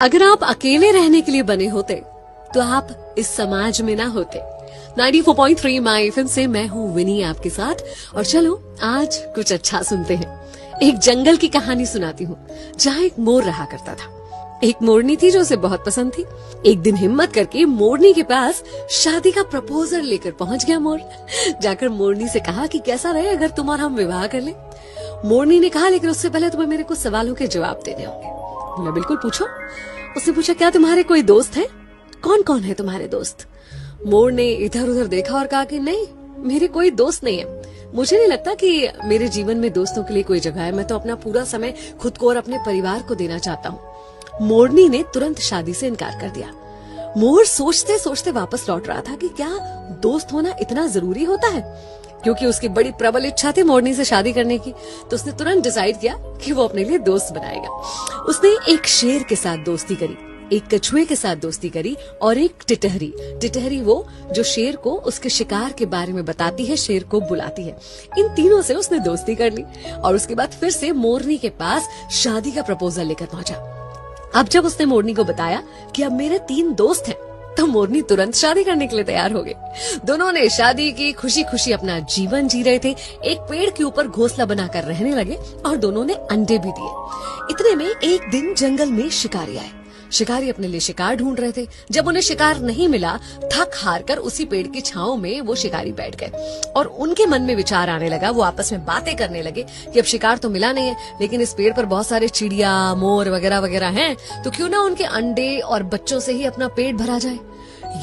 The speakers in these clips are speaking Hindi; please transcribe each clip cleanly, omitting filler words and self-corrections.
अगर आप अकेले रहने के लिए बने होते तो आप इस समाज में ना होते। 94.3 माई एफएम से मैं हूँ विनी आपके साथ। और चलो आज कुछ अच्छा सुनते हैं। एक जंगल की कहानी सुनाती हूँ जहाँ एक मोर रहा करता था। एक मोरनी थी जो उसे बहुत पसंद थी। एक दिन हिम्मत करके मोरनी के पास शादी का प्रपोजल लेकर पहुंच गया मोर। जाकर मोरनी से कहा कि कैसा रहे अगर तुम और हम विवाह कर ले। मोरनी ने कहा लेकिन उससे पहले तुम्हें मेरे कुछ सवालों के जवाब देने होंगे। बोला बिल्कुल पूछो। उसने पूछा क्या तुम्हारे कोई दोस्त हैं? कौन कौन है तुम्हारे दोस्त? मोर ने इधर उधर देखा और कहा कि नहीं, मेरे कोई दोस्त नहीं है। मुझे नहीं लगता कि मेरे जीवन में दोस्तों के लिए कोई जगह है। मैं तो अपना पूरा समय खुद को और अपने परिवार को देना चाहता हूँ। मोरनी ने तुरंत शादी से इनकार कर दिया। मोर सोचते सोचते वापस लौट रहा था कि क्या दोस्त होना इतना जरूरी होता है। क्योंकि उसकी बड़ी प्रबल इच्छा थी मोरनी से शादी करने की, तो उसने तुरंत डिसाइड किया कि वो अपने लिए दोस्त बनाएगा। उसने एक शेर के साथ दोस्ती करी, एक कछुए के साथ दोस्ती करी और एक टिटहरी। टिटहरी वो जो शेर को उसके शिकार के बारे में बताती है, शेर को बुलाती है। इन तीनों से उसने दोस्ती कर ली और उसके बाद फिर से मोरनी के पास शादी का प्रपोजल लेकर पहुंचा। अब जब उसने मोरनी को बताया कि अब मेरे 3 दोस्त हैं, तो मोरनी तुरंत शादी करने के लिए तैयार हो गई। दोनों ने शादी की, खुशी खुशी अपना जीवन जी रहे थे। एक पेड़ के ऊपर घोंसला बनाकर रहने लगे और दोनों ने अंडे भी दिए। इतने में एक दिन जंगल में शिकारी आए। शिकारी अपने लिए शिकार ढूंढ रहे थे। जब उन्हें शिकार नहीं मिला, थक हार कर उसी पेड़ की छांव में वो शिकारी बैठ गए और उनके मन में विचार आने लगा। वो आपस में बातें करने लगे कि अब शिकार तो मिला नहीं है, लेकिन इस पेड़ पर बहुत सारे चिड़िया, मोर वगैरह वगैरह हैं, तो क्यों ना उनके अंडे और बच्चों से ही अपना पेट भरा जाए।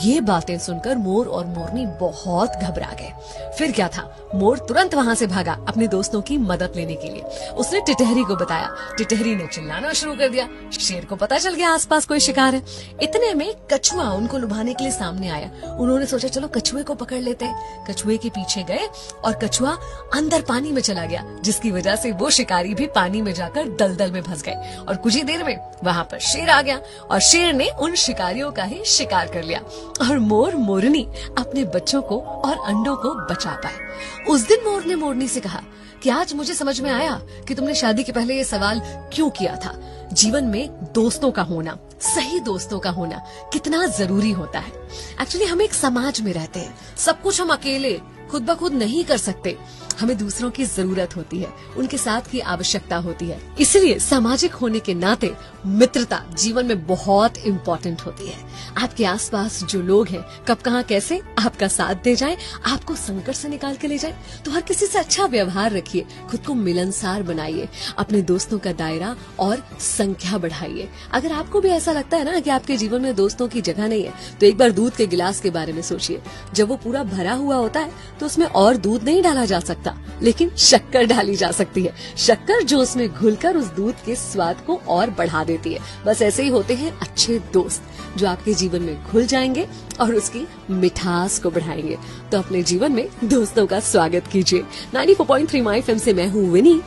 ये बातें सुनकर मोर और मोरनी बहुत घबरा गए। फिर क्या था, मोर तुरंत वहां से भागा अपने दोस्तों की मदद लेने के लिए। उसने टिटहरी को बताया। टिटहरी ने चिल्लाना शुरू कर दिया। शेर को पता चल गया आसपास कोई शिकार है। इतने में कछुआ उनको लुभाने के लिए सामने आया। उन्होंने सोचा चलो कछुए को पकड़ लेते हैं। कछुए के पीछे गए और कछुआ अंदर पानी में चला गया, जिसकी वजह से वो शिकारी भी पानी में जाकर दलदल में फंस गए। और कुछ ही देर में वहां पर शेर आ गया और शेर ने उन शिकारियों का ही शिकार कर लिया और मोर मोरनी अपने बच्चों को और अंडों को बचा पाए। उस दिन मोर ने मोरनी से कहा कि आज मुझे समझ में आया कि तुमने शादी के पहले ये सवाल क्यों किया था। जीवन में दोस्तों का होना, सही दोस्तों का होना कितना जरूरी होता है। एक्चुअली हम एक समाज में रहते हैं, सब कुछ हम अकेले खुद ब खुद नहीं कर सकते। हमें दूसरों की जरूरत होती है, उनके साथ की आवश्यकता होती है। इसलिए सामाजिक होने के नाते मित्रता जीवन में बहुत इम्पोर्टेंट होती है। आपके आसपास जो लोग हैं, कब कहाँ कैसे आपका साथ दे जाए, आपको संकट से निकाल के ले जाए, तो हर किसी से अच्छा व्यवहार रखिए, खुद को मिलनसार बनाइए, अपने दोस्तों का दायरा और संख्या बढ़ाइए। अगर आपको भी ऐसा लगता है ना कि आपके जीवन में दोस्तों की जगह नहीं है, तो एक बार दूध के गिलास के बारे में सोचिए। जब वो पूरा भरा हुआ होता है तो उसमें और दूध नहीं डाला जा सकता, लेकिन शक्कर डाली जा सकती है। शक्कर जो उसमें घुलकर उस दूध के स्वाद को और बढ़ा देती है। बस ऐसे ही होते हैं अच्छे दोस्त, जो आपके जीवन में घुल जाएंगे और उसकी मिठास को बढ़ाएंगे। तो अपने जीवन में दोस्तों का स्वागत कीजिए। 94.3 माई एफएम से मैं हूँ विनी।